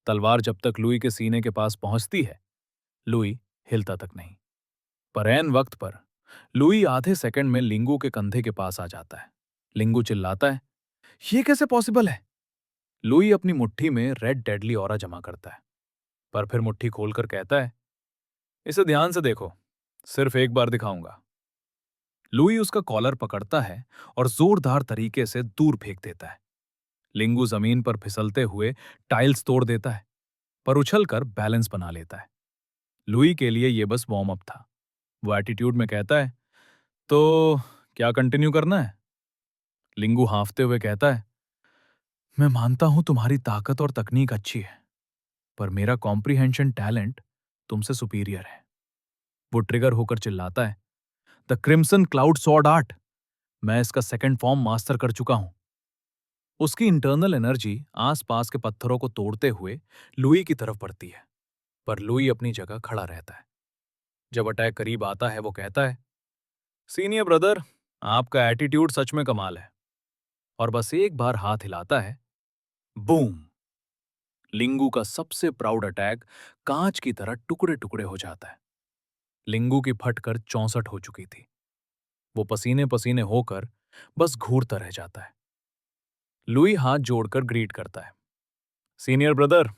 तलवार जब तक लुई के सीने के पास पहुंचती है, लुई हिलता तक नहीं। पर ऐन वक्त पर लुई आधे सेकंड में लिंगू के कंधे के पास आ जाता है। लिंगू चिल्लाता है, ये कैसे पॉसिबल है? लुई अपनी मुट्ठी में रेड डेडली ऑरा जमा करता है, पर फिर मुट्ठी खोलकर कहता है, इसे ध्यान से देखो, सिर्फ एक बार दिखाऊंगा। लुई उसका कॉलर पकड़ता है और जोरदार तरीके से दूर फेंक देता है। लिंगू जमीन पर फिसलते हुए टाइल्स तोड़ देता है, पर उछलकर बैलेंस बना लेता है। लुई के लिए यह बस वार्म अप था। वो एटीट्यूड में कहता है, तो क्या कंटिन्यू करना है? लिंगू हांफते हुए कहता है, मैं मानता हूं तुम्हारी ताकत और तकनीक अच्छी है, पर मेरा कॉम्प्रिहेंशन टैलेंट तुमसे सुपीरियर है। वो ट्रिगर होकर चिल्लाता है, the crimson cloud sword art, मैं इसका सेकंड फॉर्म मास्टर कर चुका हूं। उसकी इंटरनल एनर्जी आसपास के पत्थरों को तोड़ते हुए लुई की तरफ बढ़ती है, पर लुई अपनी जगह खड़ा रहता है। जब अटैक करीब आता है, वो कहता है, सीनियर ब्रदर, आपका एटीट्यूड सच में कमाल है। और बस एक बार हाथ हिलाता है, बूम! लिंगू का सबसे प्राउड अटैक कांच की तरह टुकड़े टुकड़े हो जाता है। लिंगू की फटकर 64 हो चुकी थी। वो पसीने पसीने होकर बस घूरता रह जाता है। लुई हाथ जोड़कर ग्रीट करता है, सीनियर ब्रदर,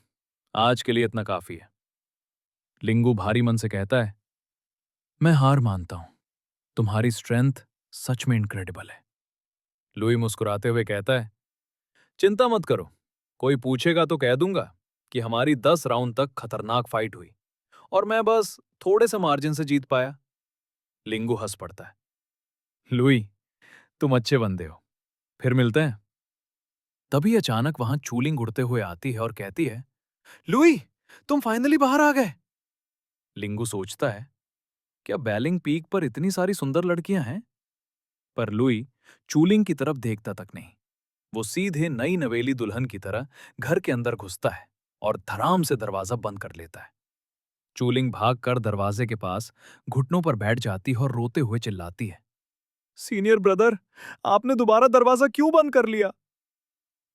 आज के लिए इतना काफी है। लिंगू भारी मन से कहता है, मैं हार मानता हूं, तुम्हारी स्ट्रेंथ सच में इनक्रेडिबल है। लुई मुस्कुराते हुए कहता है, चिंता मत करो, कोई पूछेगा तो कह दूंगा कि हमारी 10 राउंड तक खतरनाक फाइट हुई और मैं बस थोड़े से मार्जिन से जीत पाया। लिंगू हंस पड़ता है, लुई, तुम अच्छे बंदे हो, फिर मिलते हैं। तभी अचानक वहां चूलिंग उड़ते हुए आती है और कहती है, लुई, तुम फाइनली बाहर आ गए। लिंगू सोचता है, क्या बैलिंग पीक पर इतनी सारी सुंदर लड़कियां हैं? पर लुई चूलिंग की तरफ देखता तक नहीं। वो सीधे नई नवेली दुल्हन की तरह घर के अंदर घुसता है और धड़ाम से दरवाजा बंद कर लेता है। चूलिंग भागकर दरवाजे के पास घुटनों पर बैठ जाती है और रोते हुए चिल्लाती है, सीनियर ब्रदर, आपने दोबारा दरवाजा क्यों बंद कर लिया?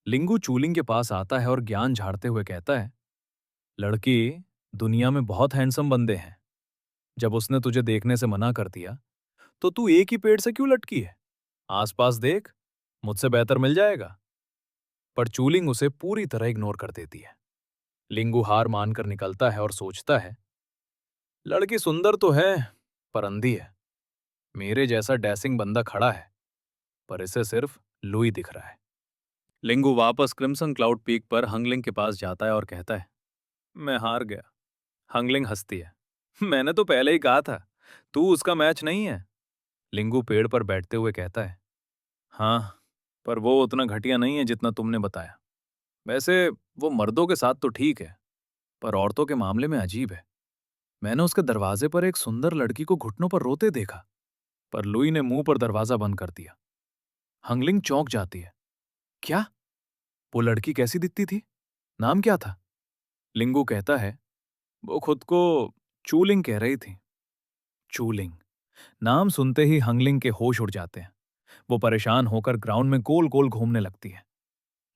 लिंगू चूलिंग के पास आता है और ज्ञान झाड़ते हुए कहता है, लड़की, दुनिया में बहुत हैंडसम बंदे हैं। जब उसने तुझे देखने से मना कर दिया, तो तू एक ही पेड़ से क्यों लटकी है? आसपास देख, मुझसे बेहतर मिल जाएगा। पर चूलिंग उसे पूरी तरह इग्नोर कर देती है। लिंगू हार मानकर निकलता है और सोचता है, लड़की सुंदर तो है, पर अंधी है। मेरे जैसा डैसिंग बंदा खड़ा है, पर इसे सिर्फ लुई दिख रहा है। लिंगू वापस क्रिम्सन क्लाउड पीक पर हंगलिंग के पास जाता है और कहता है, मैं हार गया। हंगलिंग हंसती है, मैंने तो पहले ही कहा था, तू उसका मैच नहीं है। लिंगू पेड़ पर बैठते हुए कहता है, हाँ, पर वो उतना घटिया नहीं है जितना तुमने बताया। वैसे वो मर्दों के साथ तो ठीक है, पर औरतों के मामले में अजीब है। मैंने उसके दरवाजे पर एक सुंदर लड़की को घुटनों पर रोते देखा, पर लुई ने मुंह पर दरवाजा बंद कर दिया। हंगलिंग चौंक जाती है, क्या? वो लड़की कैसी दिखती थी? नाम क्या था? लिंगू कहता है, वो खुद को चूलिंग कह रही थी। चूलिंग नाम सुनते ही हंगलिंग के होश उड़ जाते हैं। वो परेशान होकर ग्राउंड में गोल गोल घूमने लगती है।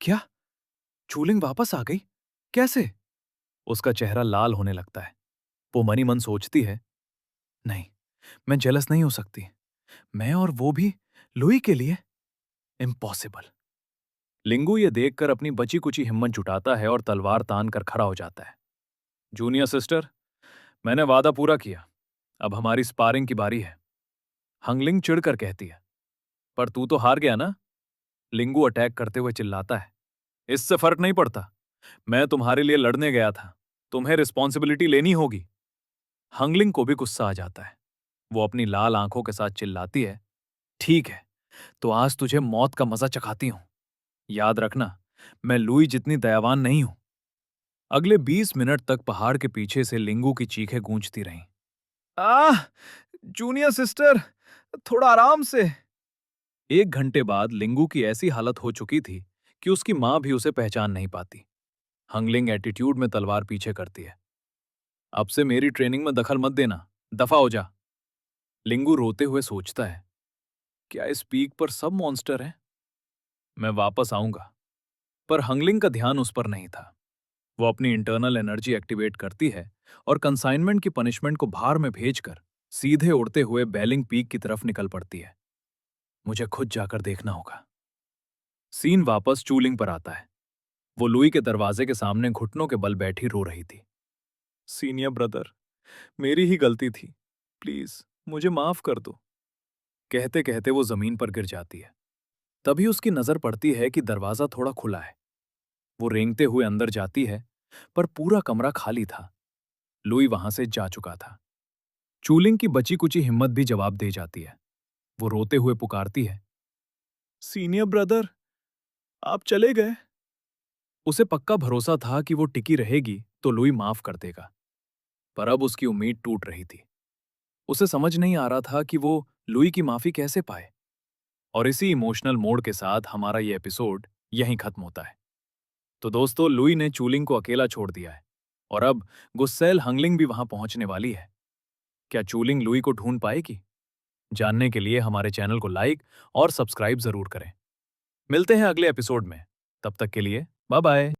क्या? चूलिंग वापस आ गई? कैसे? उसका चेहरा लाल होने लगता है। वो मनी मन सोचती है, नहीं, मैं जेलस नहीं हो सकती। मैं और वो भी लुई के लिए इम्पॉसिबल। लिंगू ये देखकर अपनी बची कुची हिम्मत जुटाता है और तलवार तान कर खड़ा हो जाता है। जूनियर सिस्टर, मैंने वादा पूरा किया, अब हमारी स्पारिंग की बारी है। हंगलिंग चिढ़कर कहती है, पर तू तो हार गया ना? लिंगू अटैक करते हुए चिल्लाता है, इससे फर्क नहीं पड़ता। मैं तुम्हारे लिए लड़ने गया था, तुम्हें रिस्पॉन्सिबिलिटी लेनी होगी। हंगलिंग को भी गुस्सा आ जाता है। वो अपनी लाल आंखों के साथ चिल्लाती है, ठीक है, तो आज तुझे मौत का मजा चखाती हूं। याद रखना, मैं लुई जितनी दयावान नहीं हूं। अगले 20 मिनट तक पहाड़ के पीछे से लिंगू की चीखें गूंजती रहीं। आह! जूनियर सिस्टर, थोड़ा आराम से। 1 घंटे बाद लिंगू की ऐसी हालत हो चुकी थी कि उसकी मां भी उसे पहचान नहीं पाती। हंगलिंग एटीट्यूड में तलवार पीछे करती है, अब से मेरी ट्रेनिंग में दखल मत देना, दफा हो जा। लिंगू रोते हुए सोचता है, क्या इस पीक पर सब मॉन्स्टर हैं? मैं वापस आऊंगा। पर हंगलिंग का ध्यान उस पर नहीं था। वो अपनी इंटरनल एनर्जी एक्टिवेट करती है और कंसाइनमेंट की पनिशमेंट को बाहर में भेजकर सीधे उड़ते हुए बेलिंग पीक की तरफ निकल पड़ती है। मुझे खुद जाकर देखना होगा। सीन वापस चूलिंग पर आता है। वो लुई के दरवाजे के सामने घुटनों के बल बैठी रो रही थी। सीनियर ब्रदर, मेरी ही गलती थी। प्लीज मुझे माफ कर दो। कहते कहते वो जमीन पर गिर जाती है। तभी उसकी नजर पड़ती है कि दरवाजा थोड़ा खुला है। वो रेंगते हुए अंदर जाती है, पर पूरा कमरा खाली था। लुई वहां से जा चुका था। चूलिंग की बची कुची हिम्मत भी जवाब दे जाती है। वो रोते हुए पुकारती है, सीनियर ब्रदर, आप चले गए। उसे पक्का भरोसा था कि वो टिकी रहेगी तो लुई माफ कर देगा, पर अब उसकी उम्मीद टूट रही थी। उसे समझ नहीं आ रहा था कि वो लुई की माफी कैसे पाए। और इसी इमोशनल मोड के साथ हमारा ये एपिसोड यहीं खत्म होता है। तो दोस्तों, लुई ने चूलिंग को अकेला छोड़ दिया है और अब गुस्सैल हंगलिंग भी वहां पहुंचने वाली है। क्या चूलिंग लुई को ढूंढ पाएगी? जानने के लिए हमारे चैनल को लाइक और सब्सक्राइब जरूर करें। मिलते हैं अगले एपिसोड में। तब तक के लिए बाय बाय।